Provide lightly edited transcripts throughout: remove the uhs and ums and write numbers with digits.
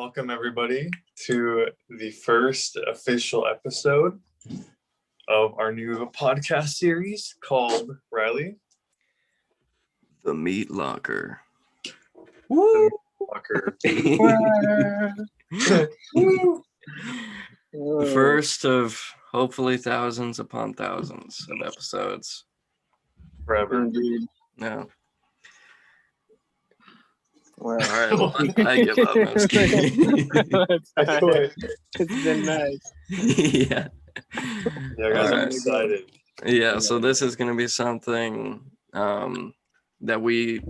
welcome everybody to the first official episode of our new podcast series called Riley. The Meat Locker. Woo! The Meat The first of hopefully thousands upon thousands of episodes. Forever. Indeed. Yeah. Well, All right, I give up. I'm just kidding. It's been nice. Yeah. Yeah, guys, All I'm right. excited. Yeah, so this is going to be something that we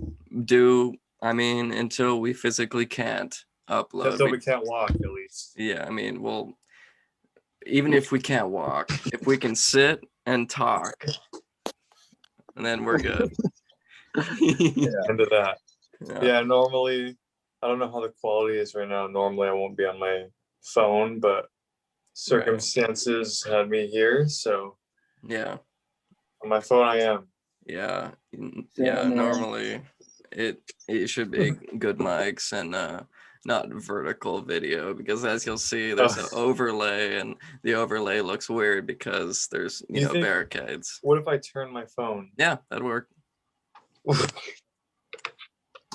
do, until we physically can't upload. Until we can't walk, at least. Yeah, well, even if we can't walk, if we can sit and talk, and then we're good. Into that. Yeah. Yeah, normally, I don't know how the quality is right now. Normally, I won't be on my phone, but circumstances had me here, so Yeah. on my phone I am. Yeah. Normally, it should be good mics and not vertical video, because as you'll see, there's an overlay, and the overlay looks weird because there's barricades. What if I turn my phone? Yeah, that'd work.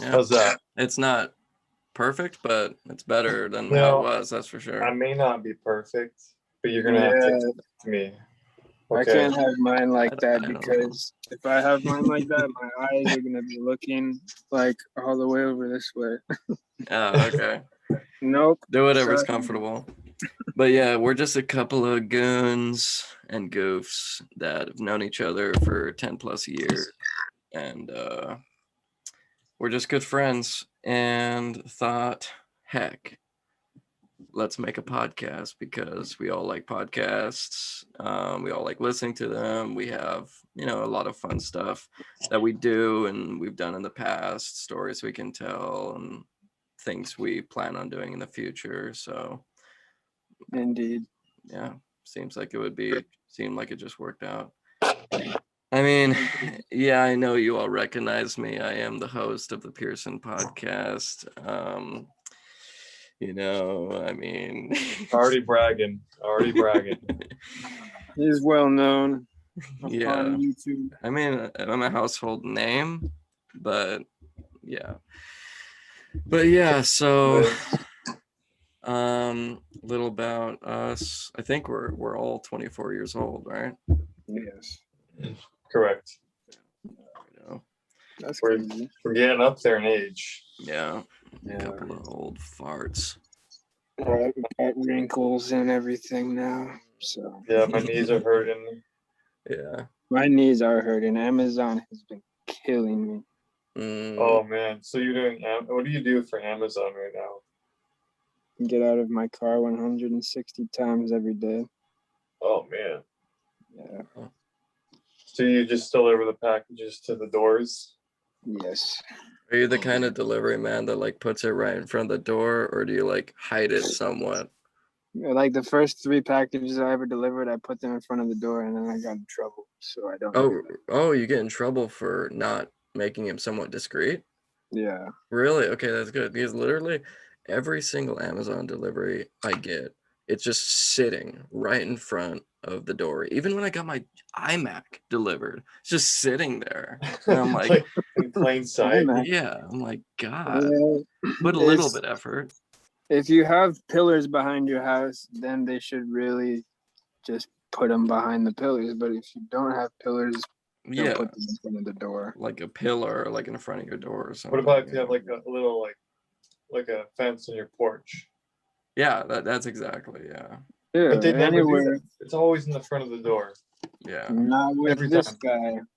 Yeah. How's that? It's not perfect, but it's better than how it was, that's for sure. I may not be perfect, but you're gonna have to talk to me. Okay. I can't have mine like that, because if I have mine like that, my eyes are gonna be looking like all the way over this way. Oh, okay. Nope. Do whatever's comfortable. But yeah, we're just a couple of goons and goofs that have known each other for 10 plus years, and we're just good friends, and thought, heck, let's make a podcast, because we all like podcasts. We all like listening to them. We have, a lot of fun stuff that we do and we've done in the past, stories we can tell, and things we plan on doing in the future. So, Indeed. yeah, seemed like it just worked out. Yeah, I know you all recognize me. I am the host of the Pearson podcast. Already bragging. He's well known. Yeah. On YouTube. I'm a household name, but yeah. But yeah, so little about us. I think we're all 24 years old, right? Yes. Correct. That's crazy. We're getting up there in age. Yeah. A couple of old farts. Got wrinkles and everything now. So yeah, my knees are hurting. Yeah. My knees are hurting. Amazon has been killing me. Oh man. So you're doing what do you do for Amazon right now? Get out of my car 160 times every day. Oh man. Yeah. So you just deliver the packages to the doors? Yes. Are you the kind of delivery man that puts it right in front of the door, or do you hide it somewhat? Like the first 3 packages I ever delivered, I put them in front of the door, and then I got in trouble. So I don't. Oh, you get in trouble for not making him somewhat discreet? Yeah. Really? Okay, that's good, because literally every single Amazon delivery I get, it's just sitting right in front of the door. Even when I got my iMac delivered, it's just sitting there. And I'm like, in plain sight. Yeah, I'm like, God, put a little bit of effort. If you have pillars behind your house, then they should really just put them behind the pillars. But if you don't have pillars, don't put them in front of the door. Like a pillar, in front of your door or something. What about if you have a little like a fence on your porch? Yeah, that's exactly, yeah. Yeah, but they never anywhere. do that. It's always in the front of the door. Yeah. Not with Every this time.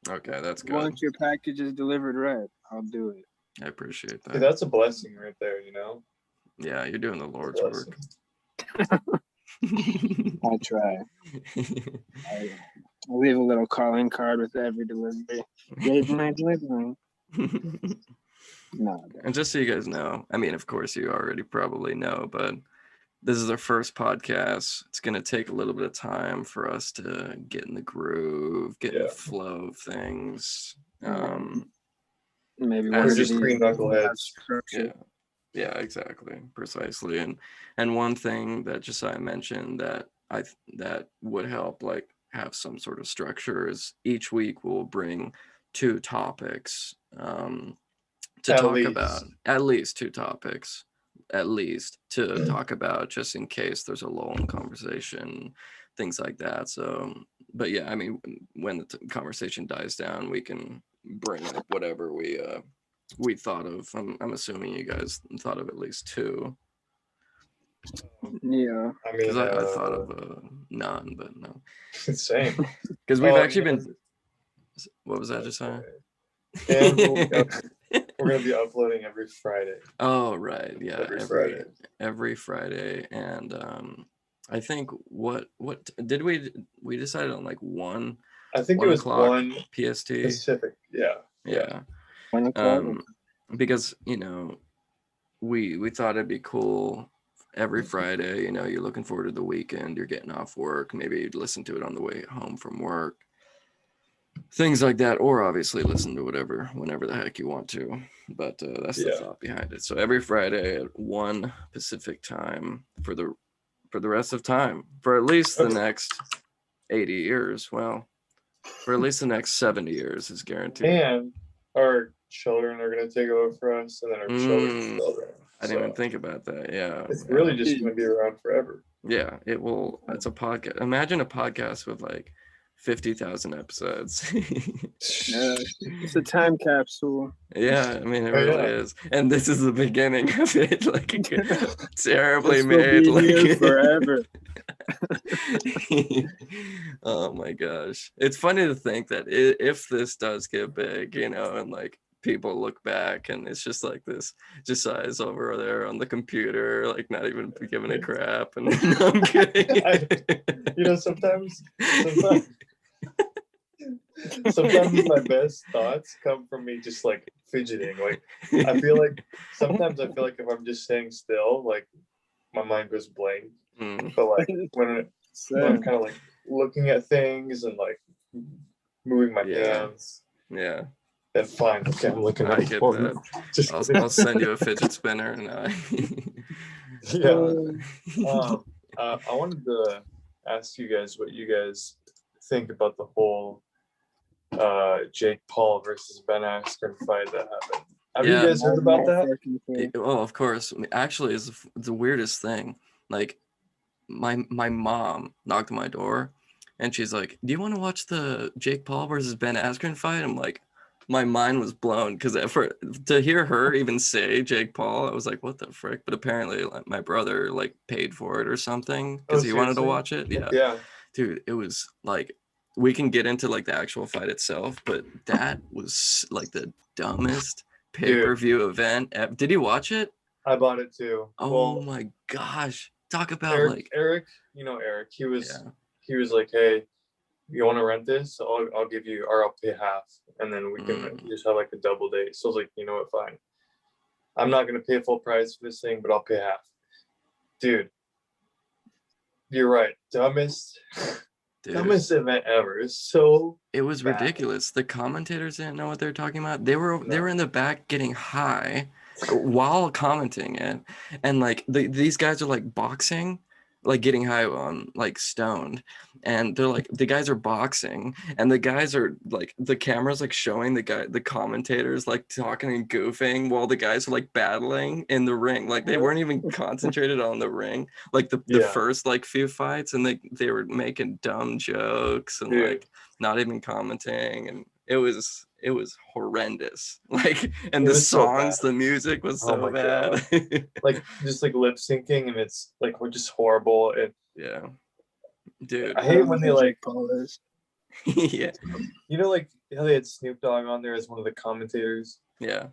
guy. Okay, that's good. Once your package is delivered right, I'll do it. I appreciate that. See, that's a blessing right there, Yeah, you're doing the Lord's work. I try. I leave a little calling card with every delivery. Gave my delivery. No. And just so you guys know, of course you already probably know, but this is our first podcast. It's going to take a little bit of time for us to get in the groove, get in the flow of things. Maybe we're just green knuckleheads. Yeah. Yeah, exactly, precisely. And one thing that Josiah mentioned that that would help like have some sort of structure is each week we'll bring two topics to At talk about, least. at least two topics, at least to talk about, just in case there's a lull in conversation, things like that. So, but yeah, I mean, when the conversation dies down, we can bring up whatever we thought of. I'm assuming you guys thought of at least two, Yeah. I because mean, I thought of none, but no, same. because we've actually yeah, been. What was that, just and we're gonna be uploading every Friday. Oh right, yeah, Every Friday. every Friday, and I think what did we decided on, like one I think it 1 was o'clock one PST. specific. Yeah. Yeah, 1 o'clock. because we thought it'd be cool every Friday. You're looking forward to the weekend. You're getting off work. Maybe you'd listen to it on the way home from work. Things like that, or obviously listen to whenever the heck you want to. But that's the thought behind it. So every Friday at 1 Pacific time for the rest of time, for at least the next 80 years. Well, for at least the next 70 years is guaranteed. And our children are gonna take over for us, and then our children's children. I didn't even think about that. Yeah, it's really just gonna be around forever. Yeah, it will. It's a podcast. Imagine a podcast with like 50,000 episodes. Yeah, it's a time capsule. Yeah, I mean it really is, and this is the beginning of it. Like terribly This will made. be Like here forever. Oh my gosh, it's funny to think that if this does get big, and like people look back and it's just like this Josiah's over there on the computer, like not even giving a crap. And no, I'm kidding. Sometimes my best thoughts come from me just like fidgeting. Like sometimes I feel like if I'm just staying still, like my mind goes blank. But like when I'm kind of like looking at things and like moving my hands. Yeah. Then fine. Okay, I'm looking at I get that. I'll send you a fidget spinner. I wanted to ask you guys what you guys think about the whole Jake Paul versus Ben Askren fight that happened. Have you guys heard about that? Oh, of course. Actually, it's the weirdest thing. Like, my mom knocked on my door, and she's like, "Do you want to watch the Jake Paul versus Ben Askren fight?" I'm like, my mind was blown because to hear her even say Jake Paul, I was like, "What the frick?" But apparently, like, my brother like paid for it or something because he wanted to watch it. Yeah, dude, it was like, we can get into like the actual fight itself, but that was like the dumbest pay-per-view event. Did you watch it? I bought it too. Oh my gosh. Talk about Eric, Eric, he was like, "Hey, you want to rent this? I'll give you, or I'll pay half, and then we can just have like a double date." So I was like, "You know what, fine. I'm not gonna pay full price for this thing, but I'll pay half." Dude, you're right. Dumbest event ever. It was bad. Ridiculous. The commentators didn't know what they were talking about. They were in the back getting high while commenting it, and like these guys are like boxing, like getting high on, like stoned, and they're like, the guys are boxing, and the guys are like, the camera's like showing the commentators like talking and goofing while the guys are like battling in the ring. Like they weren't even concentrated on the ring, like the first like few fights, and they were making dumb jokes and like not even commenting, and it was horrendous. Like, and the songs, the music was so bad. Like just like lip syncing, and it's like, we're just horrible. Dude, I hate when they like yeah, like how they had Snoop Dogg on there as one of the commentators. Yeah,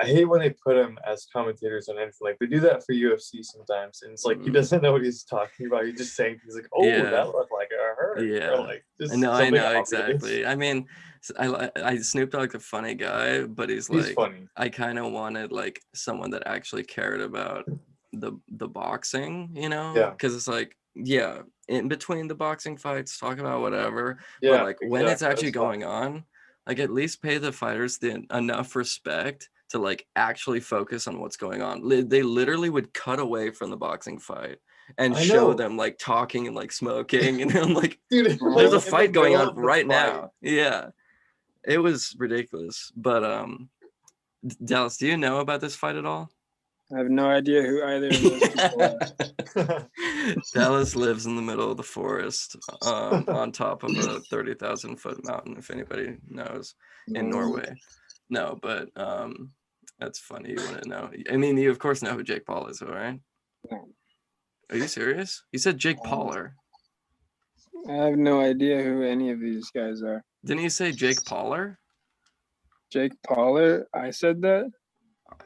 I hate when they put him as commentators on anything. Like they do that for UFC sometimes, and it's like he doesn't know what he's talking about. He's just saying things like, "Oh, that looked like a hurt." Yeah, or like just I know exactly. I mean, I Snoop Dogg's a funny guy, but he's funny. I kind of wanted like someone that actually cared about the boxing, because it's like, in between the boxing fights, talk about whatever. But like when it's actually going on, like at least pay the fighters enough respect to like actually focus on what's going on. They literally would cut away from the boxing fight and show them like talking and like smoking, and I'm like, dude, there's like, a fight going on right fight. now. Yeah, it was ridiculous. But Dallas, do you know about this fight at all? I have no idea who either of those people are. Dallas lives in the middle of the forest, on top of a 30,000 foot mountain, if anybody knows, in Norway. No, but that's funny. You want to know? I mean, you of course know who Jake Paul is, all right? Are you serious? You said Jake Pauler. I have no idea who any of these guys are. Didn't you say Jake Pauler? Jake Pauler? I said that?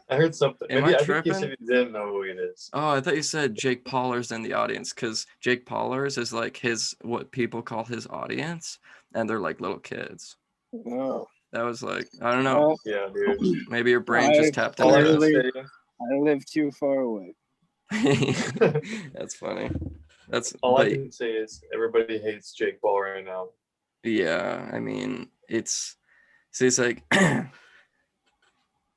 I heard something. Am Maybe I I think tripping? you said you didn't know who it is. Oh, I thought you said Jake Paulers in the audience, because Jake Paulers is like his, what people call his audience, and they're like little kids. Oh. That was like, I don't know. Yeah, dude. Maybe your brain just tapped All I into can that. say, I live too far away. That's funny. That's all I can say is everybody hates Jake Paul right now. Yeah, I mean, it's like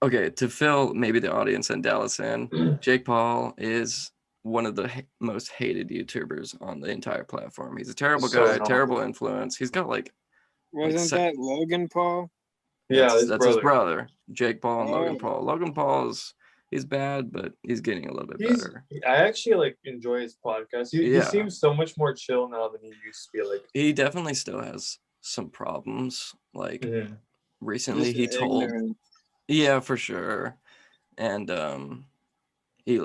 okay, to fill maybe the audience in Dallas in, Jake Paul is one of the most hated YouTubers on the entire platform. He's a terrible guy, terrible influence. He's got like wasn't that Logan Paul? Yeah, that's his brother, Jake Paul and Logan Paul. Logan Paul he's bad, but he's getting a little bit better. I actually like enjoy his podcast. He seems so much more chill now than he used to be. Like, he definitely still has some problems. Like recently, he told, yeah, for sure, and he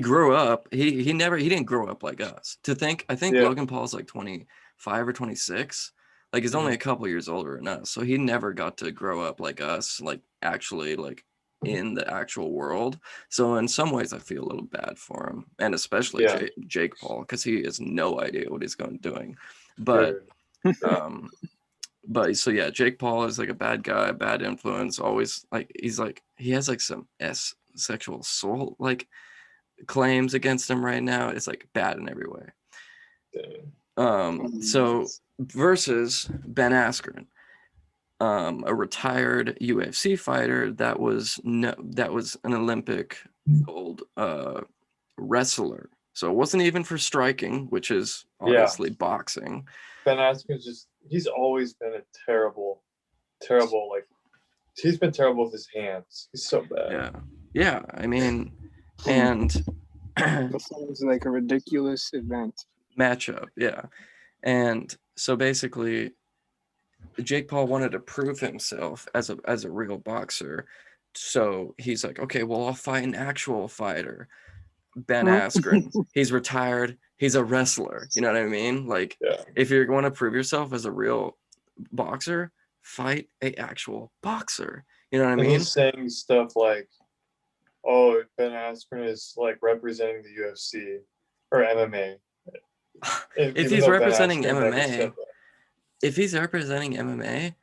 grew up. He didn't grow up like us. I think Logan Paul's like 25 or 26. Like, he's only a couple years older than us, so he never got to grow up like us. Like, actually, like, in the actual world. So in some ways I feel a little bad for him, and especially Jake Paul, because he has no idea what he's doing. But but so yeah, Jake Paul is like a bad guy, bad influence, always like he has like some sexual assault like claims against him right now. It's like bad in every way. So versus Ben Askren, a retired UFC fighter that was an Olympic gold wrestler. So it wasn't even for striking, which is obviously boxing. Ben Askren's he's always been a terrible, like, he's been terrible with his hands. He's so bad. Yeah. I mean, and it sounds like a ridiculous event matchup. Yeah, and so basically, Jake Paul wanted to prove himself as a real boxer. So he's like, okay, well, I'll fight an actual fighter. Ben Askren, he's retired. He's a wrestler. You know what I mean? Like, if you're going to prove yourself as a real boxer, fight an actual boxer. You know what I mean? He's saying stuff like, oh, Ben Askren is like representing the UFC or MMA. If he's representing MMA,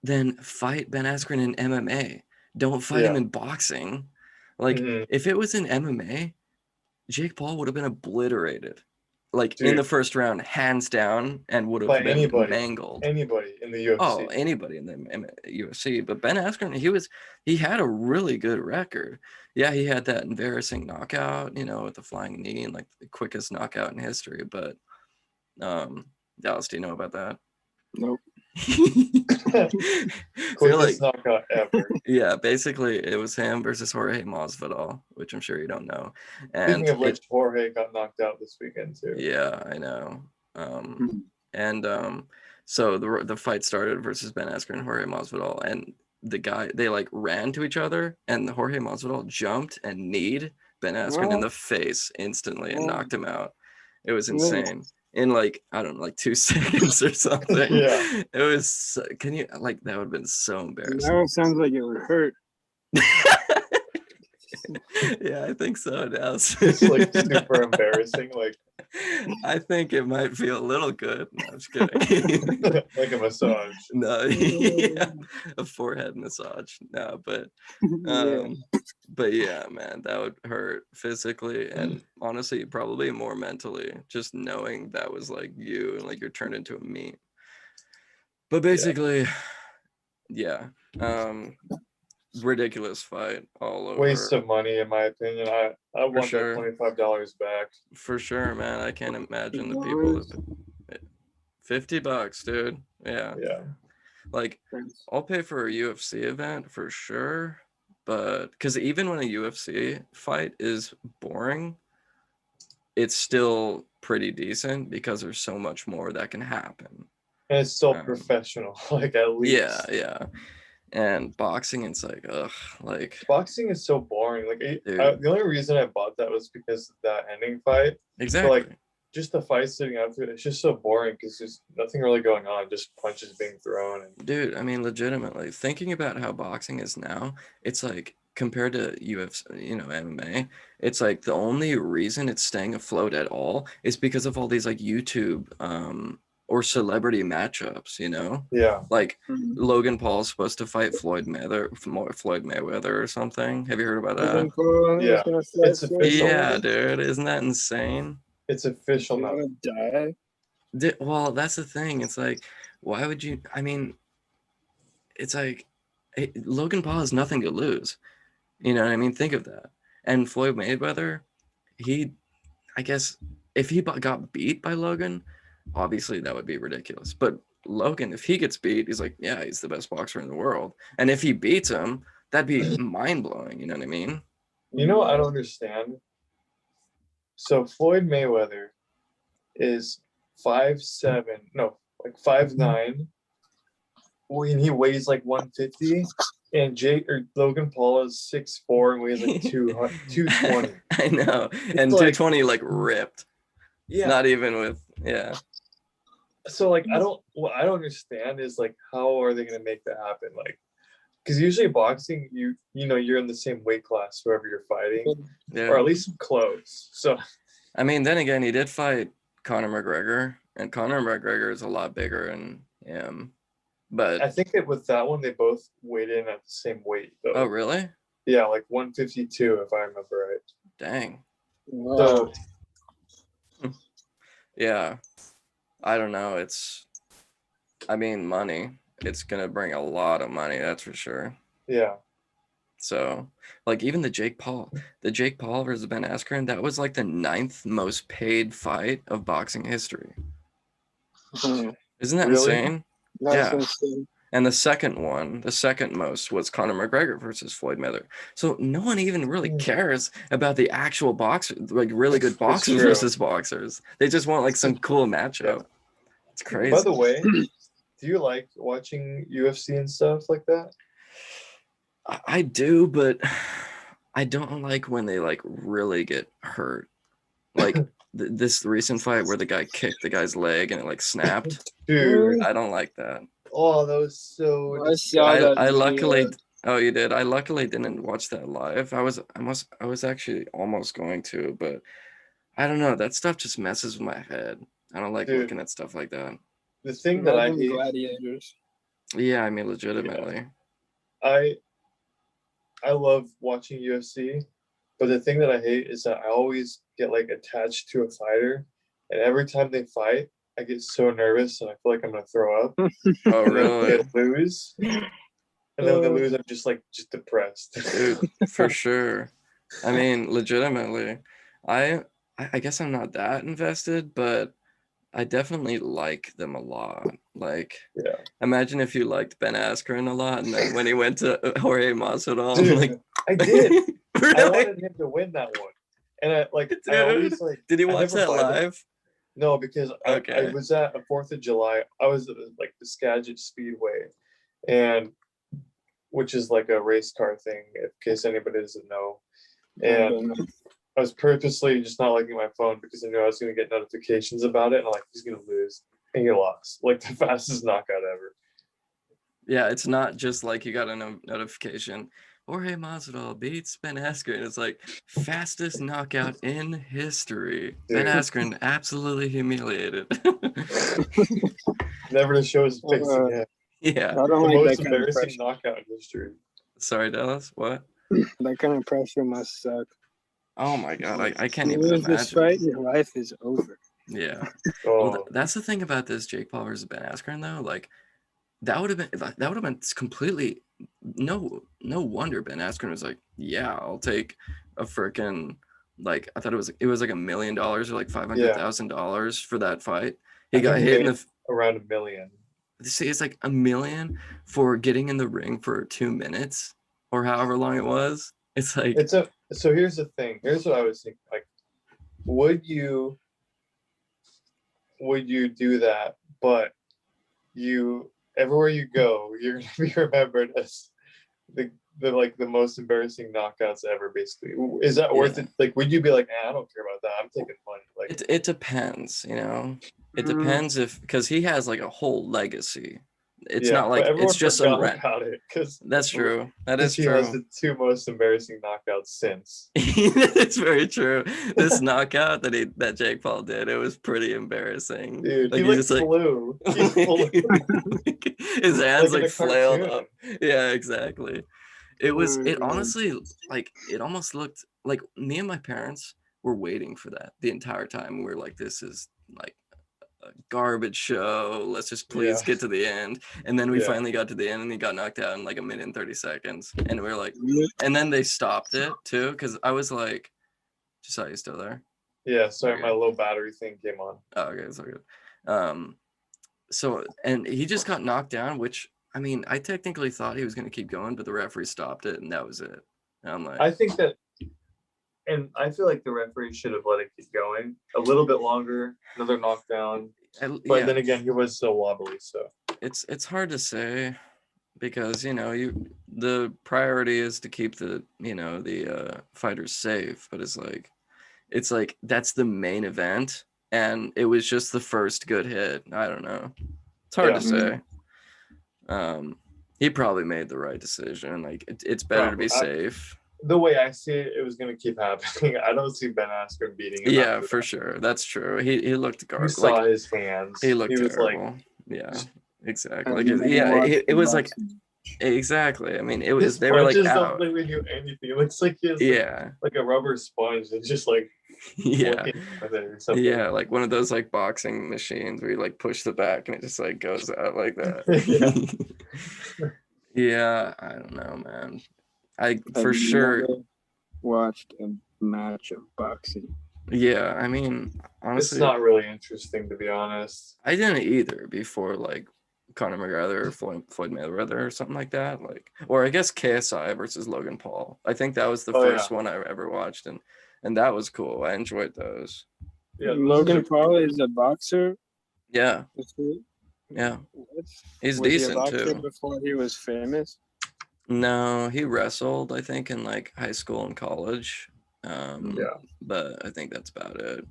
then fight Ben Askren in MMA. Don't fight him in boxing. Like, if it was in MMA, Jake Paul would have been obliterated. Like, in the first round, hands down, and would have been mangled. Anybody in the UFC. Oh, anybody in the UFC. But Ben Askren, he had a really good record. Yeah, he had that embarrassing knockout, with the flying knee and like the quickest knockout in history. But Dallas, do you know about that? Nope. Quickest knockout ever. Yeah, basically it was him versus Jorge Masvidal, which I'm sure you don't know. And speaking of which, Jorge got knocked out this weekend too. Yeah, I know. So the fight started versus Ben Askren and Jorge Masvidal, and they like ran to each other, and Jorge Masvidal jumped and kneed Ben Askren in the face instantly and knocked him out. It was insane. In like, I don't know, like 2 seconds or something. Yeah. It was, that would have been so embarrassing. Now it sounds like it would hurt. Yeah, I think so. It's like super embarrassing. Like, I think it might feel a little good. No, I'm just kidding. Like a massage. No, yeah, a forehead massage. No, but yeah, man, that would hurt physically and honestly probably more mentally, just knowing that was like you and like you're turned into a meme. But basically, yeah. ridiculous fight all over. Waste of money, in my opinion. I want sure. that $25 back. For sure, man. I can't imagine the people that $50, dude. Yeah. Yeah. Like, I'll pay for a UFC event for sure, but because even when a UFC fight is boring, it's still pretty decent because there's so much more that can happen. And it's still professional, like at least. Yeah. And boxing, it's like, ugh, like boxing is so boring. Like the only reason I bought that was because of that ending fight. Exactly. But, like, just the fight sitting after it, it's just so boring because there's nothing really going on, just punches being thrown. And... Dude, I mean, legitimately, thinking about how boxing is now, it's like compared to UFC, MMA, it's like the only reason it's staying afloat at all is because of all these like YouTube or celebrity matchups, Yeah. Like Logan Paul's supposed to fight Floyd Mayweather or something. Have you heard about that? Yeah. It's official. Yeah, dude, isn't that insane? It's official now. Well, that's the thing. It's like, why would you? I mean, it's like Logan Paul has nothing to lose. You know what I mean? Think of that. And Floyd Mayweather, I guess, if he got beat by Logan, obviously that would be ridiculous. But Logan, if he gets beat, he's like, yeah, he's the best boxer in the world. And if he beats him, that'd be mind blowing. You know what I mean? I don't understand. So Floyd Mayweather is 5'7", no, like 5'9", and he weighs like 150. And Logan Paul is 6'4" and weighs like 220. I know, and like, 220 like ripped. Yeah, not even with So like what I don't understand is like how are they gonna make that happen? Like, because usually boxing, you're in the same weight class whoever you're fighting, or at least close. So, I mean, then again, he did fight Conor McGregor, and Conor McGregor is a lot bigger than him. But I think that with that one, they both weighed in at the same weight, though. Oh, really? Yeah, like 152, if I remember right. Dang. Wow. So, yeah, I don't know. Money. It's gonna bring a lot of money, that's for sure. Yeah. So, like, even the Jake Paul versus Ben Askren, that was like the 9th most paid fight of boxing history. Isn't that insane? That's insane. And the second most was Conor McGregor versus Floyd Mayweather. So no one even really cares about the actual boxers, like really good boxers versus boxers. They just want like some cool matchup. Yeah. It's crazy. By the way, do you like watching UFC and stuff like that? I do, but I don't like when they like really get hurt. Like this recent fight where the guy kicked the guy's leg and it like snapped. Dude, I don't like that. Oh, that was so. I luckily. Oh, you did. I luckily didn't watch that live. I was actually almost going to, but I don't know. That stuff just messes with my head. I don't like looking at stuff like that. The thing that I hate. Gladiators. Yeah, I mean, legitimately. Yeah. I love watching UFC, but the thing that I hate is that I always get like attached to a fighter, and every time they fight, I get so nervous and I feel like I'm gonna throw up. Oh, really? They lose, and then when they lose, I'm just depressed. Dude, for sure. I mean, legitimately, I guess I'm not that invested, but I definitely like them a lot. Like, imagine if you liked Ben Askren a lot, and then when he went to Jorge Masvidal, dude, like, I did. Really? I wanted him to win that one, and I always like. Did you watch that live? No, because I was at a 4th of July. I was at like the Skagit Speedway, and which is like a race car thing, in case anybody doesn't know. And I was purposely just not looking at my phone because I knew I was going to get notifications about it. And I'm like, he's going to lose. And he lost. Like the fastest knockout ever. Yeah, it's not just like you got a notification. Jorge Masvidal beats Ben Askren. It's like fastest knockout in history. Dude. Ben Askren absolutely humiliated. Never to show his face again. Yeah. I don't the like most that kind embarrassing of knockout in history. Sorry, Dallas. What? That kind of pressure must suck. Oh my god, I can't even imagine. This fight, your life is over. Yeah. Well, that's the thing about this Jake Paul versus Ben Askren though. Like, that would have been completely no wonder Ben Askren was like, yeah, I'll take a freaking, like, I thought it was like $1 million or like $500,000 for that fight. He got hit in the around $1 million. See, it's like $1 million for getting in the ring for 2 minutes or however long it was. It's like, so here's the thing. Here's what I was thinking. Like, would you do that? But everywhere you go, you're gonna be remembered as the most embarrassing knockouts ever. Basically, is that worth it? Like, would you be like, I don't care about that. I'm taking money. Like, it depends, you know. It depends because he has like a whole legacy. It's not like it's just some about it, because that's true. That is true. He has the 2 most embarrassing knockouts since. It's very true. This knockout that Jake Paul did, it was pretty embarrassing. Dude, like, he just flew. His hands like flailed up. Yeah, exactly. It honestly, like, it almost looked like me and my parents were waiting for that the entire time. We were like, this is like a garbage show. Let's just please get to the end. And then we finally got to the end and he got knocked out in like 1 minute and 30 seconds. And we were like, and then they stopped it too. Cause I was like, just saw you still there. Yeah. Sorry. My low battery thing came on. Oh, okay. It's all good. So, and he just got knocked down, which, I mean, I technically thought he was going to keep going, but the referee stopped it and that was it. And I'm like, I think that, and I feel like the referee should have let it keep going a little bit longer, another knockdown. But then again, he was so wobbly, so it's hard to say because, you know, the priority is to keep the fighters safe, but it's like that's the main event and it was just the first good hit. I don't know. It's hard to say. He probably made the right decision. Like, it's better to be safe. The way I see it, it was going to keep happening. I don't see Ben Askren beating him. Yeah, for sure. That's true. He looked garbage. You saw his hands. He looked terrible. Like, yeah, exactly. Like, it was like, exactly. I mean, it was, they were like, don't really do anything. It looks like he has like a rubber sponge and just like, like one of those like boxing machines where you like push the back and it just like goes out like that. Yeah, I don't know, man. I for sure watched a match of boxing. Yeah, I mean, honestly, it's not really interesting, to be honest. I didn't either before, like Conor McGregor or Floyd Mayweather or something like that. Like, or I guess KSI versus Logan Paul. I think that was the first one I ever watched, and that was cool. I enjoyed those. Yeah, Logan Paul is a boxer. Yeah. Yeah. He's decent too. Before he was famous. No, he wrestled, I think, in like high school and college. But I think that's about it.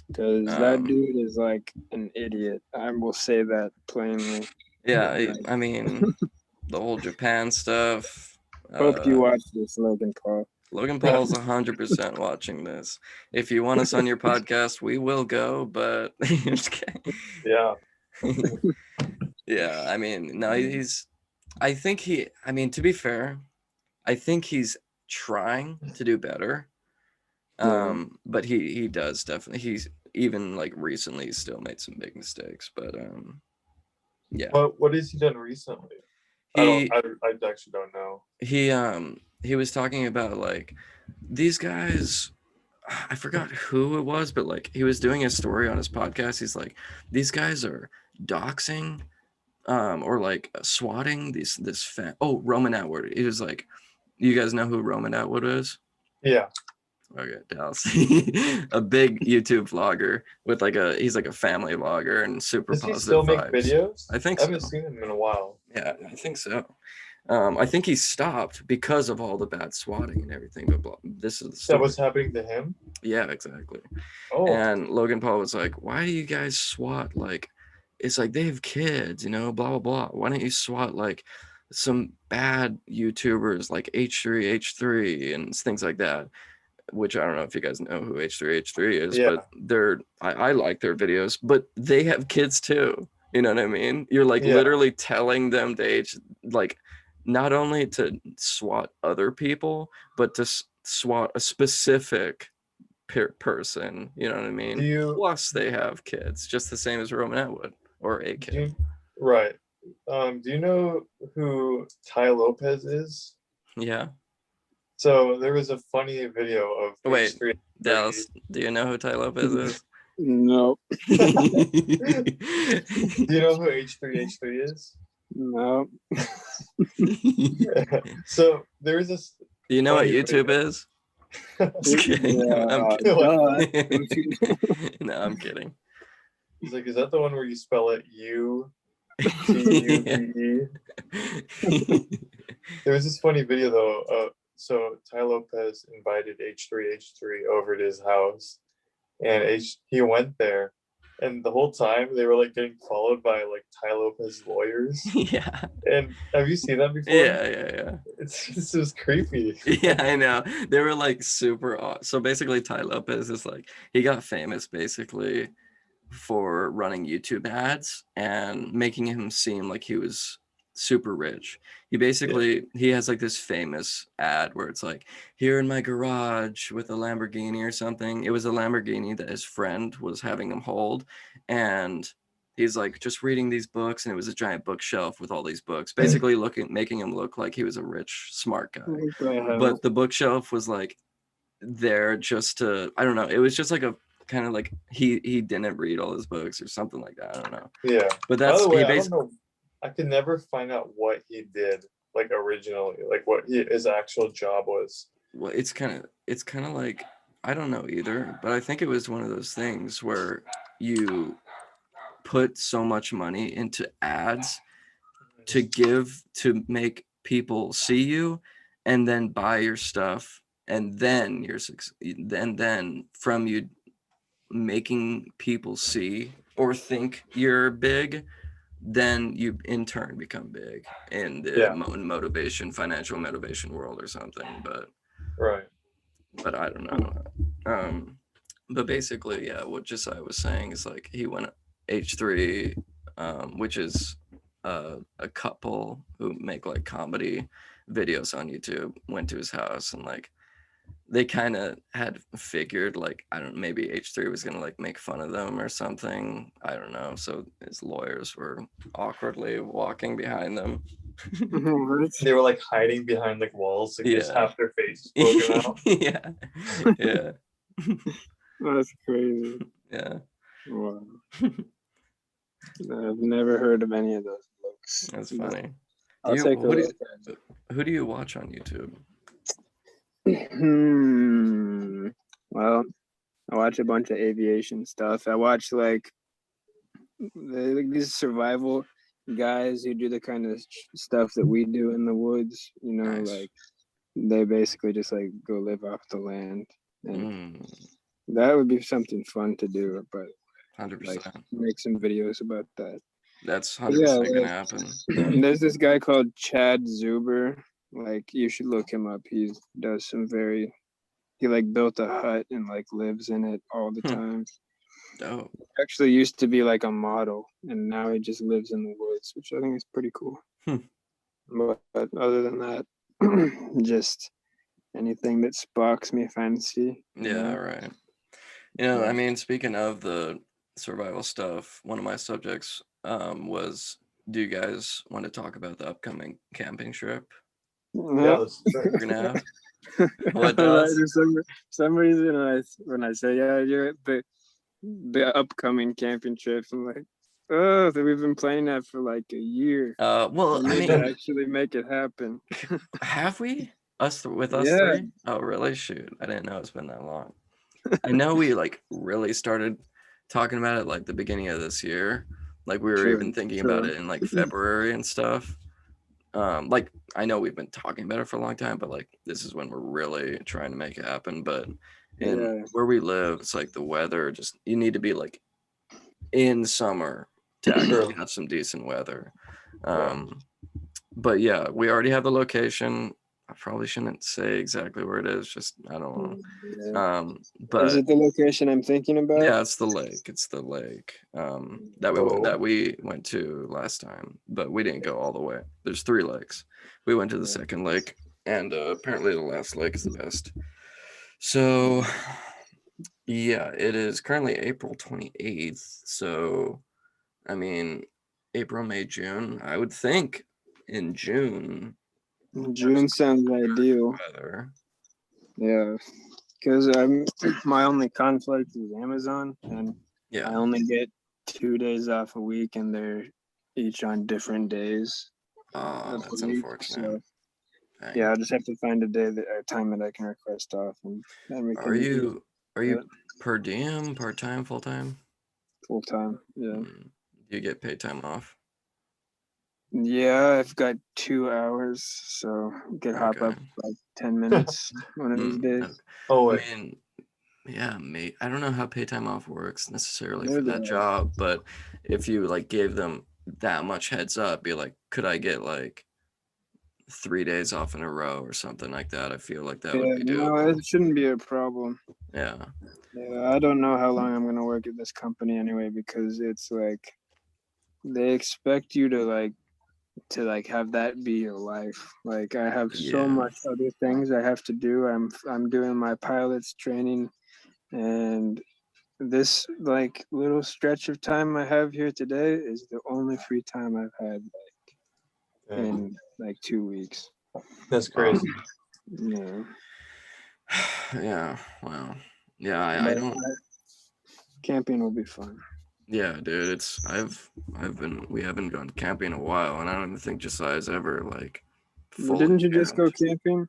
Because that dude is like an idiot. I will say that plainly. Yeah, I mean, the whole Japan stuff. Hope you watch this, Logan Paul. Logan Paul's 100% watching this. If you want us on your podcast, we will go, but just kidding. Yeah. Yeah, I mean, no, to be fair, I think he's trying to do better. But he does definitely, he's even like recently still made some big mistakes, but yeah. What has he done recently? I actually don't know. He was talking about like these guys, I forgot who it was, but like he was doing a story on his podcast. He's like, these guys are doxing or like swatting Roman Atwood. He was like, you guys know who Roman Atwood is? Yeah. Okay, Dallas. A big YouTube vlogger with he's like a family vlogger and super positive. Does he still make videos? I think I haven't seen him in a while. Yeah, I think so. I think he stopped because of all the bad swatting and everything. But this is the story. That was happening to him? Yeah, exactly. Oh. And Logan Paul was like, why do you guys swat? Like, it's like they have kids, blah, blah, blah. Why don't you swat like some bad YouTubers like H3H3 and things like that? Which I don't know if you guys know who H3H3 is, but I like their videos, but they have kids too. You know what I mean? You're like literally telling them to not only to swat other people, but to swat a specific person. You know what I mean? Plus they have kids, just the same as Roman Atwood or a kid. Right. Do you know who Ty Lopez is? Yeah. So there was a funny video of Wait, H3. Dallas, do you know who Ty Lopez is? No, Do you know who H3 is? no. So there was this. Do you know what funny YouTube video. is? Just kidding. I'm duh. kidding. No, I'm kidding. He's like, is that the one where you spell it UTUBE? There was this funny video though. So Ty Lopez invited H3 over to his house, and he went there, and the whole time they were like getting followed by like Ty Lopez lawyers. Yeah. And have you seen that before? Yeah. It's just creepy. Yeah, I know. They were like super. So basically, Ty Lopez is like, he got famous basically for running YouTube ads and making him seem like he was super rich. He has like this famous ad where it's like, here in my garage with a Lamborghini or something. It was a Lamborghini that his friend was having him hold, and he's like just reading these books, and it was a giant bookshelf with all these books, basically making him look like he was a rich, smart guy. But the bookshelf was like there just to, I don't know, it was just like a kind of like he didn't read all his books or something like that. I don't know. Yeah. But that's, by the way, I don't know. I could never find out what he did like originally, like what his actual job was. Well, it's kind of like, I don't know either, but I think it was one of those things where you put so much money into ads to make people see you and then buy your stuff, and then then from you making people see or think you're big, then you in turn become big in the financial motivation world or something. But right. But I don't know. But basically, yeah, what Josiah was saying is like he went H3, which is a couple who make like comedy videos on YouTube, went to his house, and like they kind of had figured like, I don't know, maybe H3 was gonna like make fun of them or something. I don't know. So his lawyers were awkwardly walking behind them. They were like hiding behind like walls, like just half their face poking out. Yeah. That's crazy. Yeah. Wow. I've never heard of any of those books. That's funny. I'll take a look. Who do you watch on YouTube? Well, I watch a bunch of aviation stuff. I watch like these survival guys who do the kind of stuff that we do in the woods. You know, Nice. like they basically just like go live off the land, and that would be something fun to do. But 100%. like make some videos about that. That's 100% gonna happen. There's this guy called Chad Zuber. Like you should look him up. He does some he like built a hut and like lives in it all the time. Oh. He actually used to be like a model, and now he just lives in the woods, which I think is pretty cool. But other than that, just anything that sparks me fancy. Yeah, right. You know, I mean, speaking of the survival stuff, one of my subjects was, do you guys want to talk about the upcoming camping trip No. we're gonna have? What does? For some reason, when I say you're the upcoming camping trip, I'm like, oh, we've been planning that for like a year. Well, I mean, actually make it happen. Have we? Us three? Oh, really? Shoot, I didn't know it's been that long. I know we like really started talking about it like the beginning of this year. Like we were even thinking about it in like February and stuff. Like I know we've been talking about it for a long time, but like this is when we're really trying to make it happen. But where we live, it's like the weather, just you need to be like in summer to actually have some decent weather. But yeah, we already have the location. I probably shouldn't say exactly where it is. Just I don't know. But is it the location I'm thinking about? Yeah, it's the lake. It's the lake that we went to last time, but we didn't go all the way. There's 3 lakes. We went to the second lake, and apparently the last lake is the best. So yeah, it is currently April 28th. So I mean, April, May, June. I would think in June. June sounds ideal. Weather. Yeah, because my only conflict is Amazon, and Yeah. I only get 2 days off a week, and they're each on different days. Oh, that's week, unfortunate. So, yeah, I'll just have to find a time that I can request off, and then we can. Are you per diem, part time, full time? Full time, yeah. Do you get paid time off? Yeah, I've got 2 hours, so hop up like 10 minutes one of these days. Okay. Oh, I mean, yeah, mate. I don't know how pay time off works necessarily for that job, but if you like gave them that much heads up, be like, could I get like 3 days off in a row or something like that? I feel like that would be doable. No, it shouldn't be a problem. Yeah. Yeah, I don't know how long I'm gonna work at this company anyway, because it's like they expect you to have that be your life. Like I have so much other things I have to do. I'm doing my pilot's training, and this like little stretch of time I have here today is the only free time I've had in like 2 weeks. That's crazy. Yeah. Yeah. Wow. Yeah. I don't. Camping will be fun. Yeah, dude. We haven't gone camping in a while, and I don't even think Josiah's ever like. Didn't you just go camping?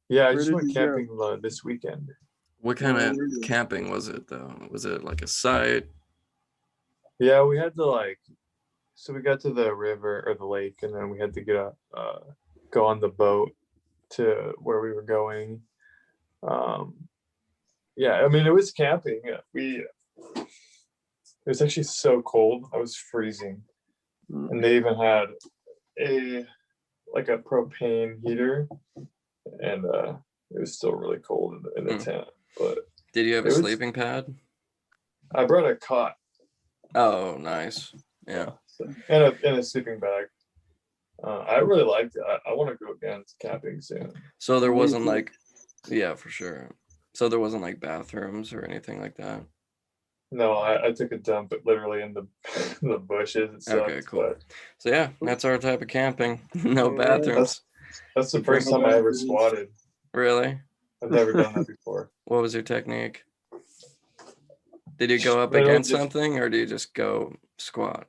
Yeah, I just went camping this weekend. What kind of camping was it though? Was it like a site? Yeah, we had to so we got to the river or the lake, and then we had to go on the boat to where we were going. Yeah, I mean it was camping. It was actually so cold. I was freezing, and they even had a propane heater, and it was still really cold in the tent. But did you have a sleeping pad? I brought a cot. Oh, nice. Yeah. And a sleeping bag. I really liked it. I want to go again camping soon. So there wasn't yeah, for sure. So there wasn't like bathrooms or anything like that? No, I took a dump literally in the bushes. It sucked, okay, cool. So yeah, that's our type of camping. No bathrooms. That's the first time I ever squatted. Really? I've never done that before. What was your technique? Did you go up against something, or do you just go squat?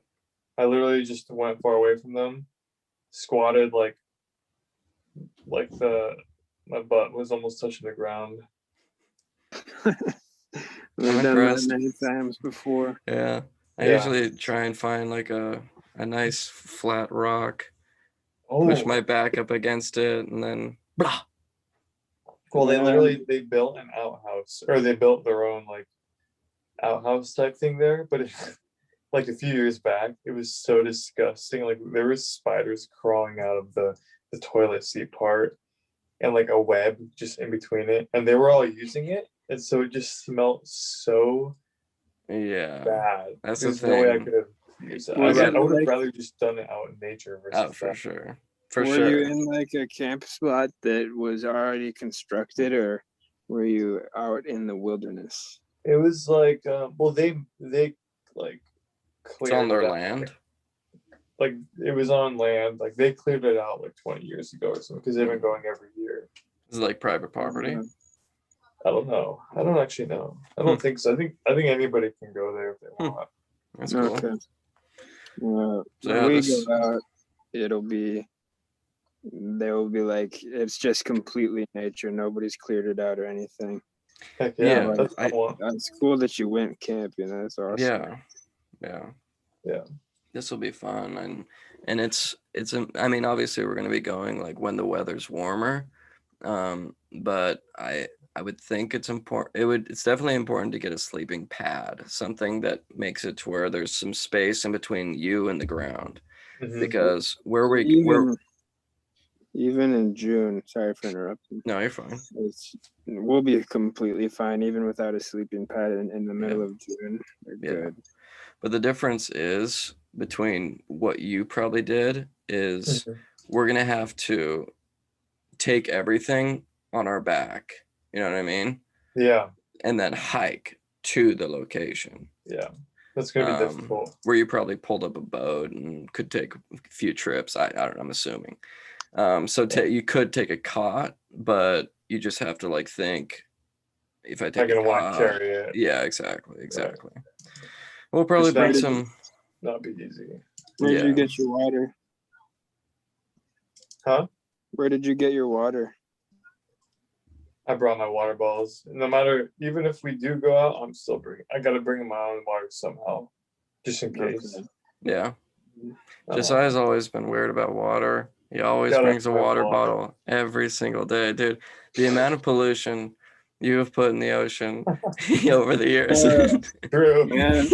I literally just went far away from them, squatted my butt was almost touching the ground. I've done that many times before. Yeah, I usually try and find like a nice flat rock, push my back up against it, and then blah. Well, they built an outhouse, or they built their own outhouse type thing there, but like a few years back, it was so disgusting. Like there were spiders crawling out of the toilet seat part, and like a web just in between it, and they were all using it, and so it just smelled so bad. That's There's the no thing. way I could have used it. I would have rather just done it out in nature versus for sure. Were you in like a camp spot that was already constructed, or were you out in the wilderness? It was like they like cleared it's on their land. Like it was on land. Like they cleared it out like 20 years ago or something, because they've been going every year. Is it like private property? I don't know. I don't actually know. I don't think so. I think anybody can go there if they want. That's cool. Okay. When we go out, they will be like, it's just completely nature. Nobody's cleared it out or anything. Heck yeah. That's cool that you went camping. That's awesome. Yeah. This will be fun, and it's I mean, obviously we're going to be going like when the weather's warmer, but I would think it's important. It's definitely important to get a sleeping pad, something that makes it to where there's some space in between you and the ground, because even in June, sorry for interrupting. No, you're fine. We'll be completely fine even without a sleeping pad in the middle of June. Good. But the difference is between what you probably did is we're going to have to take everything on our back. You know what I mean? Yeah. And then hike to the location. Yeah. That's gonna be difficult. Where you probably pulled up a boat and could take a few trips. I don't know, I'm assuming. So you could take a cot, but you just have to like think, if I take I'm gonna a want to cot, carry it. yeah, exactly. Right. We'll probably bring some. Not be easy. Where did you get your water? Huh? Where did you get your water? I brought my water bottles. No matter, even if we do go out, I gotta bring my own water somehow, just in case. Yeah. Josiah's always been weird about water. He always brings a water bottle every single day, dude. The amount of pollution you have put in the ocean over the years. True. Man,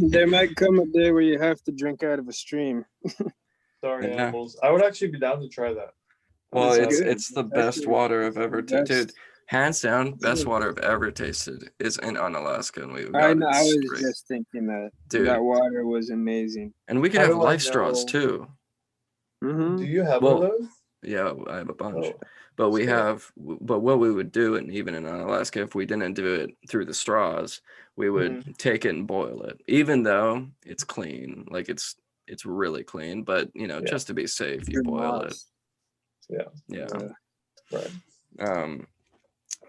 there might come a day where you have to drink out of a stream. Sorry, animals. I would actually be down to try that. Well, it's the best water I've ever tasted. Dude, hands down, best water I've ever tasted is in Alaska, and we've got I was just thinking that. Dude, that water was amazing. And we could have life straws too. Mm-hmm. Do you have one of those? Yeah, I have a bunch. But what we would do, and even in Alaska, if we didn't do it through the straws, we would take it and boil it. Even though it's clean, like it's really clean, but just to be safe, you boil it. Yeah. Right.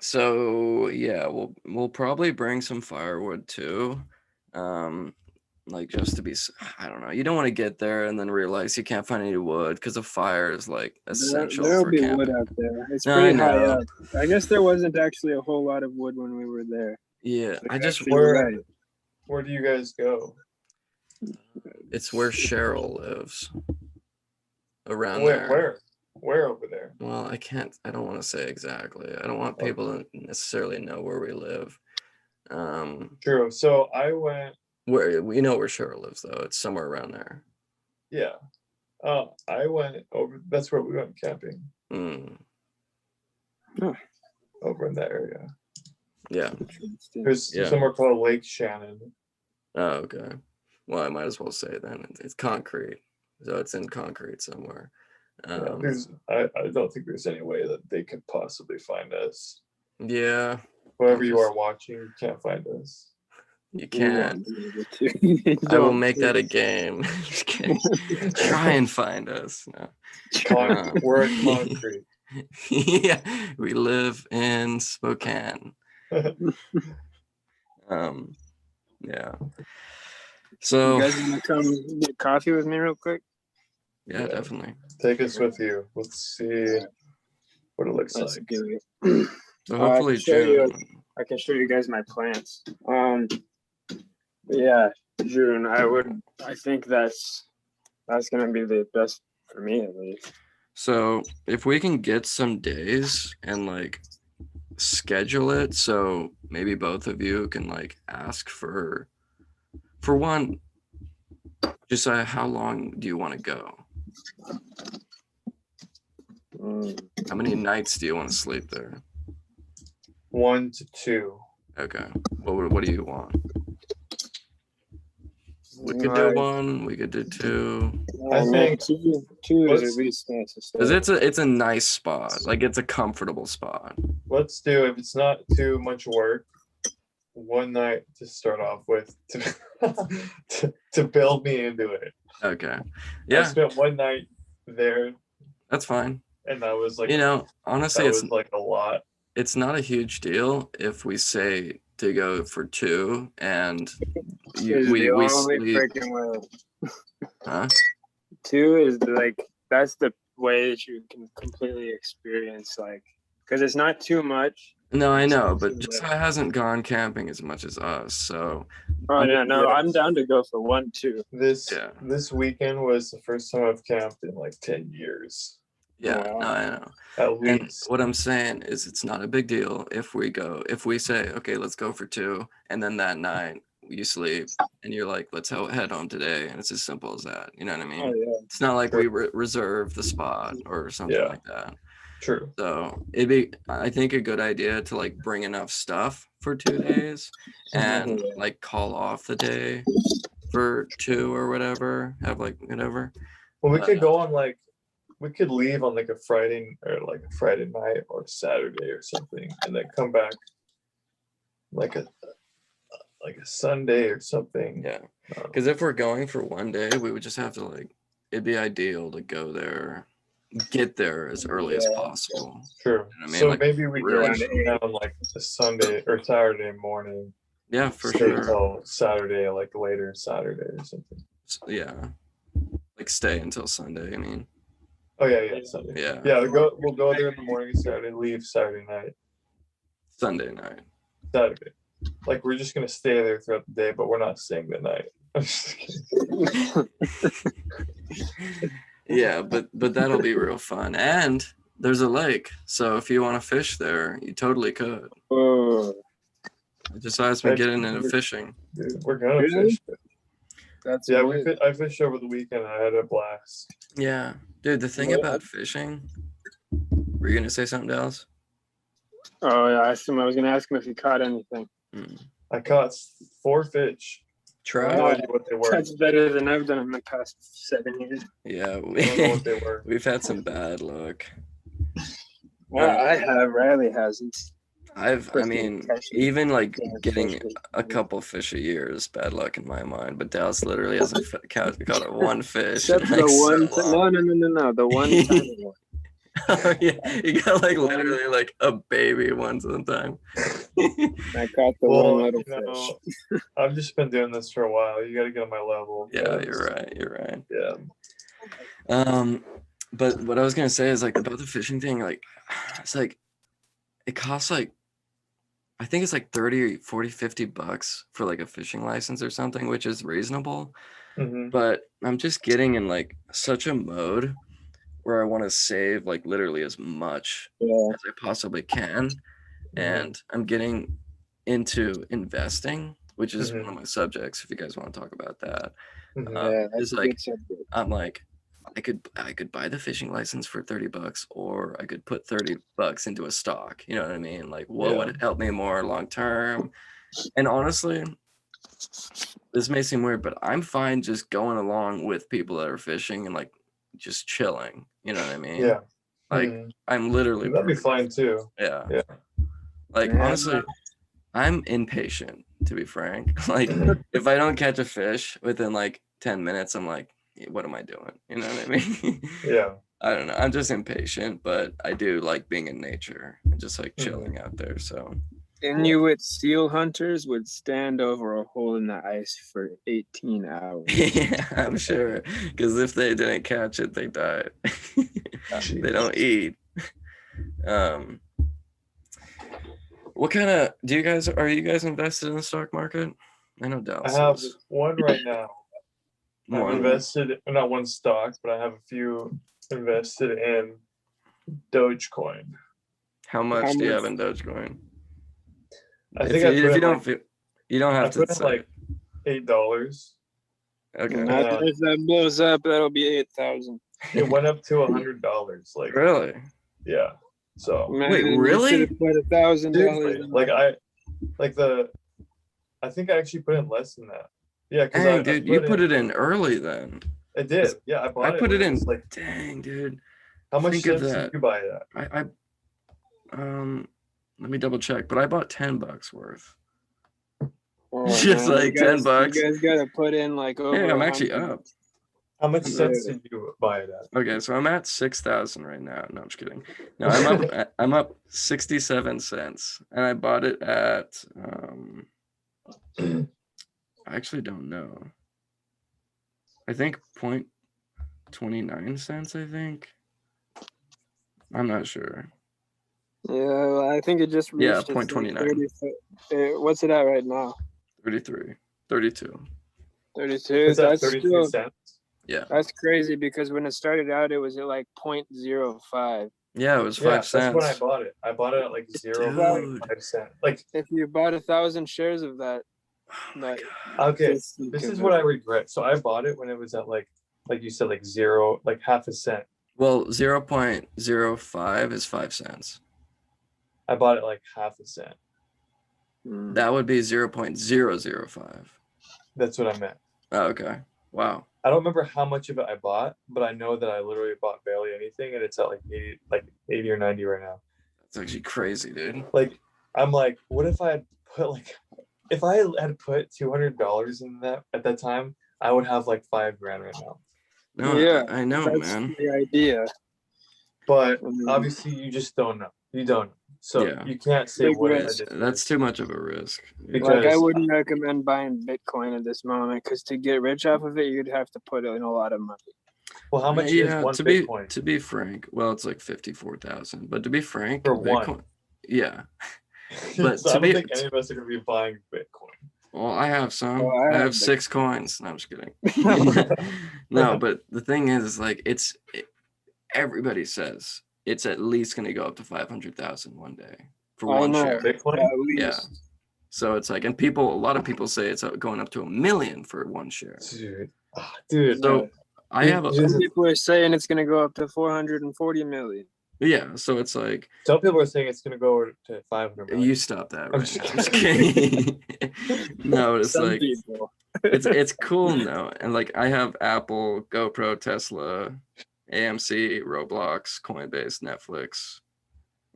So yeah, we'll probably bring some firewood too. Like just to be, I don't know. You don't want to get there and then realize you can't find any wood because a fire is like essential. There'll for be camping. wood out there. It's pretty high up. I guess there wasn't actually a whole lot of wood when we were there. Yeah, where do you guys go? It's where Cheryl lives. Around there. Where over there? Well, I don't want to say exactly. I don't want people to necessarily know where we live. True. So I went. Where we know where Cheryl lives, though. It's somewhere around there. Yeah. I went over. That's where we went camping. Over in that area. Yeah. There's somewhere called Lake Shannon. Oh, okay. Well, I might as well say then it's concrete, so it's in concrete somewhere. I don't think there's any way that they could possibly find us. Yeah. Whoever you are watching, you can't find us. You can't. I will make that a game. Just kidding. Try and find us. No. We're at concrete. Yeah, we live in Spokane. Yeah. So you guys want to come get coffee with me real quick? Yeah, definitely. Take us with you. Let's see what it looks like. So hopefully I can show you guys my plants. Yeah, June. I think that's gonna be the best for me at least. So if we can get some days and like schedule it, so maybe both of you can like ask for one, just how long do you want to go? How many nights do you want to sleep there? 1 to 2. Okay. What do you want? We could do 1. We could do 2. I think two is at least necessary. Because it's a nice spot. Like it's a comfortable spot. Let's do, if it's not too much work, 1 night to start off with to build me into it. Okay. Yeah. I spent 1 night there. That's fine. And that was like, honestly, it's like a lot. It's not a huge deal if we say to go for 2 and we sleep. Huh? 2 is like, that's the way that you can completely experience, like, because it's not too much. No, I know, but Josiah hasn't gone camping as much as us, so. Oh no, I'm down to go for 1 too. This weekend was the first time I've camped in like 10 years. Yeah, no, I know. At least. And what I'm saying is it's not a big deal if we say, okay, let's go for 2, and then that night you sleep and you're like, let's head home today, and it's as simple as that. You know what I mean? Oh, yeah. It's not like we reserve the spot or something like that. True. So it'd be, I think, a good idea to like bring enough stuff for 2 days and like call off the day for 2 or whatever. Have like whatever. Well, we could go on like, we could leave on like a Friday night or Saturday or something, and then come back like like a Sunday or something. Yeah, because if we're going for one day, we would just have to like. It'd be ideal to go there, get there as early as possible. True. You know what I mean? So Like, maybe we really go down like a Sunday or Saturday morning. Yeah, for stay sure. Until Saturday, like later Saturday or something. Yeah, like stay until Sunday. I mean. Oh yeah, Sunday. Yeah, we'll go there in the morning Saturday, leave Saturday night. Sunday night. Saturday. Like we're just gonna stay there throughout the day, but we're not staying the night. I'm just kidding. Yeah, but that'll be real fun. And there's a lake, so if you want to fish there, you totally could. Just asked me getting into fishing. Dude, we're gonna fish. That's I fished over the weekend. I had a blast. Yeah, dude. The thing about fishing. Were you gonna say something else? Oh yeah, I was gonna ask him if he caught anything. I caught 4 fish. Try. I have no idea what they were. That's better than I've done in the past 7 years. Yeah, I don't know what they were. We've had some bad luck. Well, I have. Riley hasn't. I mean, even like getting a couple fish a year is bad luck in my mind. But Dallas literally hasn't caught one fish. Except the one. No. The one tiny one. Oh yeah, you got like literally like a baby one sometime. I caught the one little fish. I've just been doing this for a while. You got to get on my level. Yeah, you're right. Yeah. But what I was gonna say is like about the fishing thing, like it's like it costs like I think it's like 30, 40, $50 for like a fishing license or something, which is reasonable. Mm-hmm. But I'm just getting in like such a mode where I want to save like literally as much as I possibly can. And I'm getting into investing, which is one of my subjects. If you guys want to talk about that, it's like I'm like I could buy the fishing license for $30, or I could put $30 into a stock. You know what I mean? Like, what would help me more long term? And honestly, this may seem weird, but I'm fine just going along with people that are fishing and like just chilling. You know what I mean? Yeah. Like I'm literally. That'd be fine too. Yeah. Like honestly, I'm impatient, to be frank. Like if I don't catch a fish within like 10 minutes, I'm like, what am I doing? You know what I mean? Yeah. I don't know. I'm just impatient, but I do like being in nature and just like chilling out there. So Inuit seal hunters would stand over a hole in the ice for 18 hours. Yeah, I'm sure. Because if they didn't catch it, they died. They don't eat. What kind of are you guys invested in the stock market? I know Dallas. I have one right now. I've invested, not one stock, but I have a few invested in Dogecoin. How much do you have in Dogecoin? I think you don't have to say like $8. Okay. If that blows up, that'll be 8,000. It went up to $100. Like really? Yeah. So wait, really? Put $1,000. Like I think I actually put in less than that. Yeah, because dude, you put it in early then. I did. Yeah, I put it in. Like, dang, dude. How much did you buy that? Let me double check, but I bought $10 worth. Oh, just man, like $10. You guys gotta put in like over. Hey, I'm actually up. How much cents did you buy it at? Okay, so I'm at 6,000 right now. No, I'm just kidding. No, I'm up 67 cents, and I bought it at. I actually don't know. I think 0.29 cents. I think. I'm not sure. Yeah, I think it just reached. 0.29. What's it at right now? 33, 32. 32. That's 32 cents. Yeah. That's crazy because when it started out, it was at like 0.05. Yeah, it was 5 cents. That's when I bought it. I bought it at like 0.5 cents. Like if you bought 1,000 shares of that. Okay, this is what I regret. So I bought it when it was at like you said, like zero, like half a cent. Well, 0.05 is 5 cents. I bought it like half a cent. That would be 0.005. That's what I meant. Oh, okay. Wow. I don't remember how much of it I bought, but I know that I literally bought barely anything, and it's at like 80 or 90 right now. That's actually crazy, dude. Like I'm like, what if I had put like if I had put $200 in that at that time, I would have like $5 grand right now. No, Yeah, I know, that's man. the idea. But obviously, you just don't know. You don't know. So Yeah. you can't say Big what risk. That's too much of a risk. Like, I Because- wouldn't recommend buying Bitcoin at this moment because to get rich off of it, you'd have to put in a lot of money. Well, how much yeah, is one to Bitcoin? to be frank, well, it's like 54,000. But to be frank, For Bitcoin, one. yeah. But So to I don't be, think any of us are going to be buying Bitcoin. well, I have some. Oh, I I have have 6 coins. No, I'm just kidding. No, but the thing is, like, everybody says it's at least going to go up to 500,000 one day for I one know. share. Bitcoin? At least. Yeah. So it's like, and a lot of people say it's going up to $1 million for one share. Dude. So I have Some people are saying it's going to go up to 440 million. yeah. So it's like, some people are saying it's going to go to 500 million. you stop that I'm right just now. I'm just kidding. No, it's Some like, people. it's cool though. And like, I have Apple, GoPro, Tesla, AMC, Roblox, Coinbase, Netflix.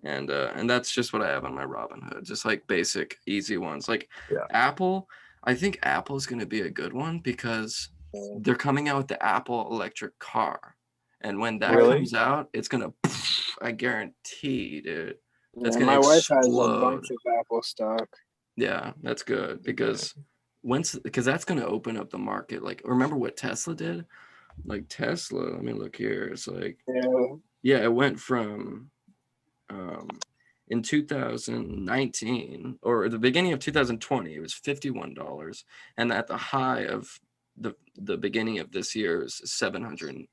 And that's just what I have on my Robinhood, just like basic, easy ones. Like Apple, I think Apple's going to be a good one because they're coming out with the Apple electric car. And when that comes out, it's going to, I guarantee, dude, that's going to my wife explode. has a bunch of Apple stock. Yeah, that's good because that's going to open up the market. Like, remember what Tesla did? Like Tesla, let me look here. It's like, yeah, it went from, in 2019 or the beginning of 2020, it was $51, and at the high of the beginning of this year is $700. You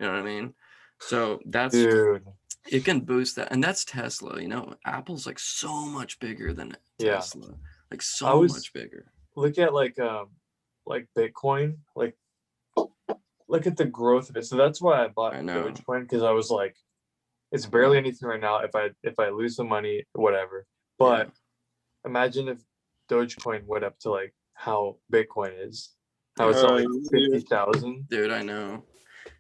know what I mean? So that's it can boost that, and that's Tesla. You know, Apple's like so much bigger than Tesla, like so much bigger. Look at like Bitcoin, like look at the growth of it. So that's why I bought Dogecoin, because I was like, it's barely anything right now. If I lose the money, whatever. But imagine if Dogecoin went up to like how Bitcoin is. How it's like 50,000. Dude, I know.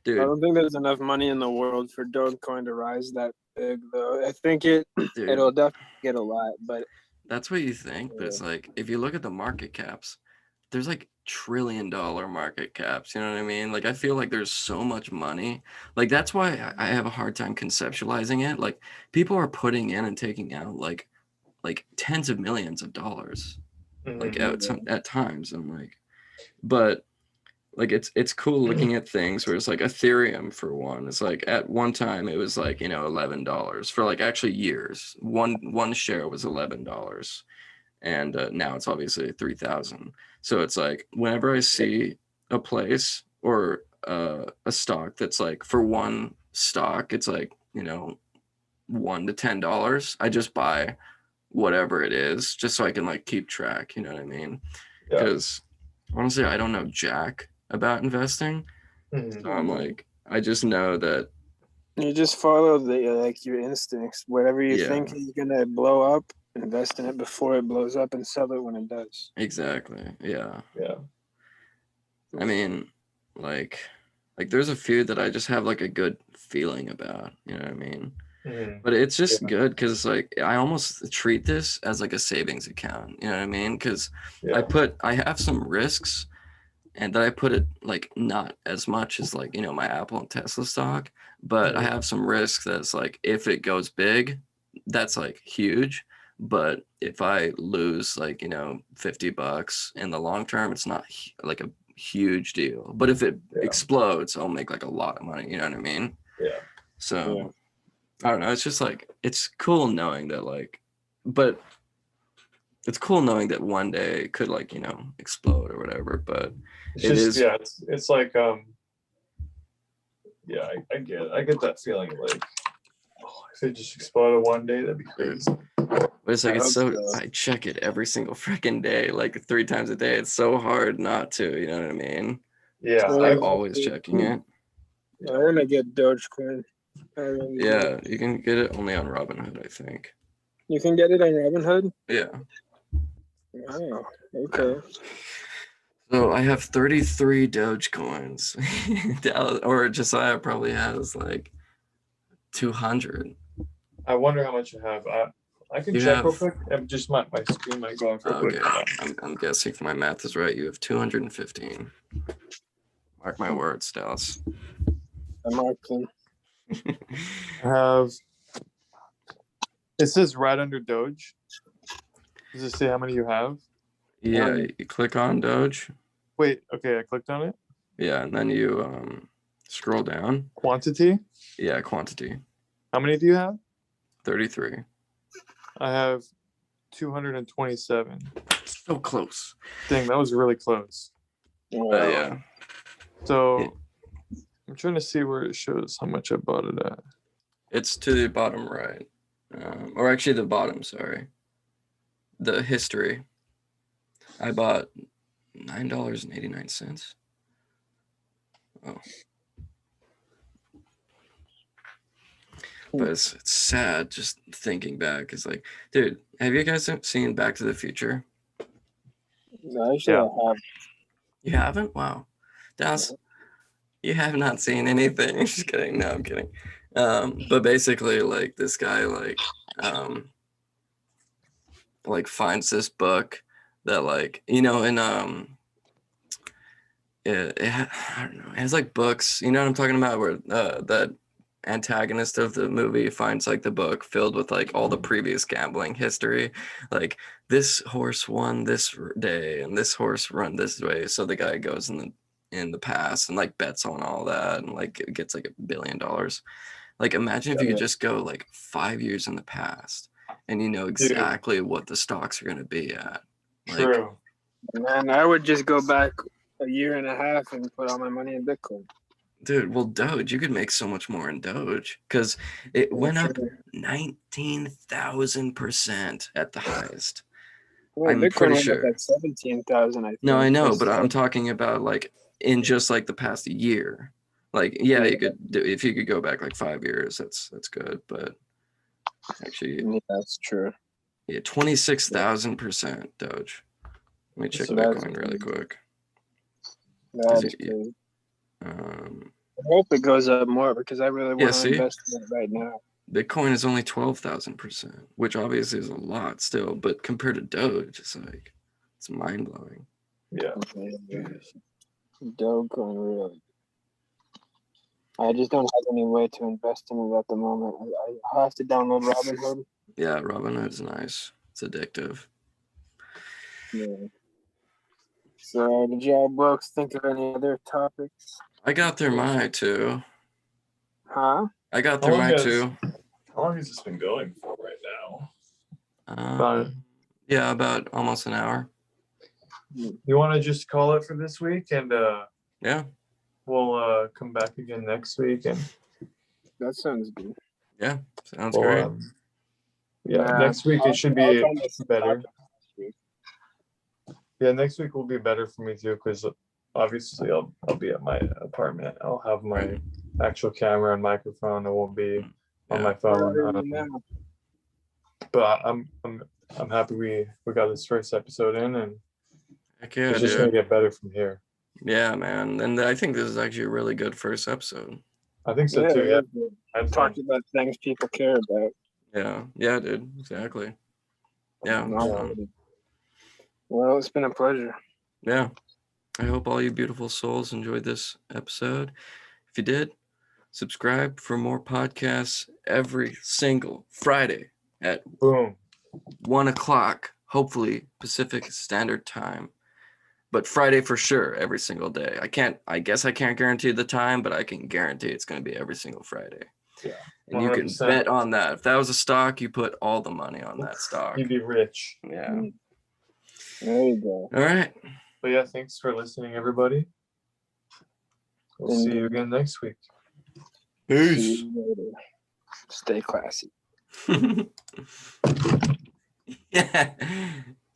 Dude, I don't think there's enough money in the world for Dogecoin to rise that big, though. I think it'll definitely get a lot, but that's what you think. But it's like, if you look at the market caps, there's like $1 trillion market caps. You know what I mean? Like, I feel like there's so much money. Like, that's why I have a hard time conceptualizing it. Like, people are putting in and taking out like tens of millions of dollars, like at times. I'm like, but like it's cool looking at things where it's like Ethereum, for one. It's like at one time it was like, you know, $11 for like actually years. One share was $11. And now it's obviously 3,000. So it's like, whenever I see a place or a stock that's like, for one stock, it's like, you know, $1 to $10, I just buy whatever it is, just so I can like keep track. You know what I mean? Because honestly, I don't know jack about investing. So I'm like, I just know that you just follow your instincts. Whatever you think is gonna blow up, invest in it before it blows up and sell it when it does. Exactly. Yeah. I mean, like there's a few that I just have like a good feeling about, you know what I mean? But it's just good because like I almost treat this as like a savings account, you know what I mean? Because I have some risks, and that I put it like not as much as like, you know, my Apple and Tesla stock, but I have some risks that's like, if it goes big, that's like huge. But if I lose like, you know, $50 in the long term, it's not like a huge deal. But if it explodes, I'll make like a lot of money. You know what I mean? So I don't know. It's just like, it's cool knowing that like, but it's cool knowing that one day it could like, you know, explode or whatever. But it's like I get that feeling like, if it just exploded one day, that'd be crazy. But it's like, I check it every single freaking day, like 3 times a day. It's so hard not to, you know what I mean? I'm always checking it. I want to get Dogecoin. You can get it only on Robinhood, I think. You can get it on Robinhood? Yeah. Wow. Okay. So I have 33 Dogecoins. Or Josiah probably has like 200. I wonder how much you have. I can You check have- real quick. Just my screen might go off real quick. Okay. I'm guessing if my math is right, you have 215. Mark my words, Dallas. I marked them. I have. It says right under Doge. Does it say how many you have? Yeah, you click on Doge. Wait. Okay, I clicked on it. Yeah, and then you scroll down. Quantity. Yeah, quantity. How many do you have? 33. I have 227. So close. Dang, that was really close. Wow. Yeah. So Yeah. I'm trying to see where it shows how much I bought it at. It's to the bottom right. Or actually the bottom, sorry. The history. I bought $9.89. Oh. But it's sad just thinking back. It's like, dude, have you guys seen Back to the Future? No, actually, Yeah. I have. You haven't? Wow. Dallas, you have not seen anything. Just kidding. No, I'm kidding. But basically, like, this guy, like finds this book that, like, you know, in I don't know, it has like books, you know what I'm talking about, where that antagonist of the movie finds like the book filled with like all the previous gambling history, like this horse won this day and this horse run this way, so the guy goes in the past and like bets on all that and like gets like $1 billion. Like, imagine if you could just go like 5 years in the past and you know exactly what the stocks are going to be at. Like, True. Man, I would just go back a year and a half and put all my money in Bitcoin. dude, well, Doge, you could make so much more in Doge because it went up 19,000% at the highest. Well, I'm Bitcoin pretty went sure. up at 17,000. I think. No, I know, but I'm talking about like in just like the past year. Like, yeah, you could do, if you could go back like 5 years, that's good. But actually, Yeah, that's true. yeah, 26,000% Doge. Let me check So that's Bitcoin really quick. That's it- crazy. Um, I hope it goes up more because I really want to see? invest in it right now. Bitcoin is only 12,000%, which obviously is a lot still, but compared to Doge, it's like, it's mind blowing. Yeah. Dogecoin, really. I just don't have any way to invest in it at the moment. I have to download Robinhood. Yeah, Robinhood's nice. It's addictive. Yeah. So, did y'all blokes think of any other topics? I got through my two. Huh? I got through my two. How long has this been going for right now? Yeah, about almost an hour. You want to just call it for this week, and Yeah. we'll come back again next week, and That sounds good. Yeah, sounds great. Next week it should be find us some better. topics this week. Yeah, next week will be better for me too, because obviously I'll be at my apartment. I'll have my actual camera and microphone. I won't be on my phone. But I'm happy we got this first episode in, and Heck yeah, it's just gonna get better from here. Yeah, man. And I think this is actually a really good first episode. I think so too. Yeah, I've talked about things people care about. Yeah, dude. Exactly. Yeah. Well, it's been a pleasure. Yeah. I hope all you beautiful souls enjoyed this episode. If you did, subscribe for more podcasts every single Friday at 1 o'clock, hopefully Pacific Standard Time. But Friday for sure, every single day. I guess I can't guarantee the time, but I can guarantee it's going to be every single Friday. Yeah. 100%. And you can bet on that. If that was a stock, you put all the money on that stock. You'd be rich. Yeah. There you go. All right. But yeah, thanks for listening, everybody. We'll see you again next week. Peace. Stay classy. Yeah.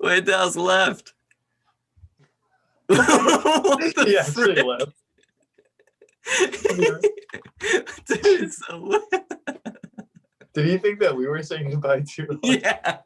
Wait, that was left. Yeah, she left. Dude, so did he think that we were saying goodbye too? Yeah.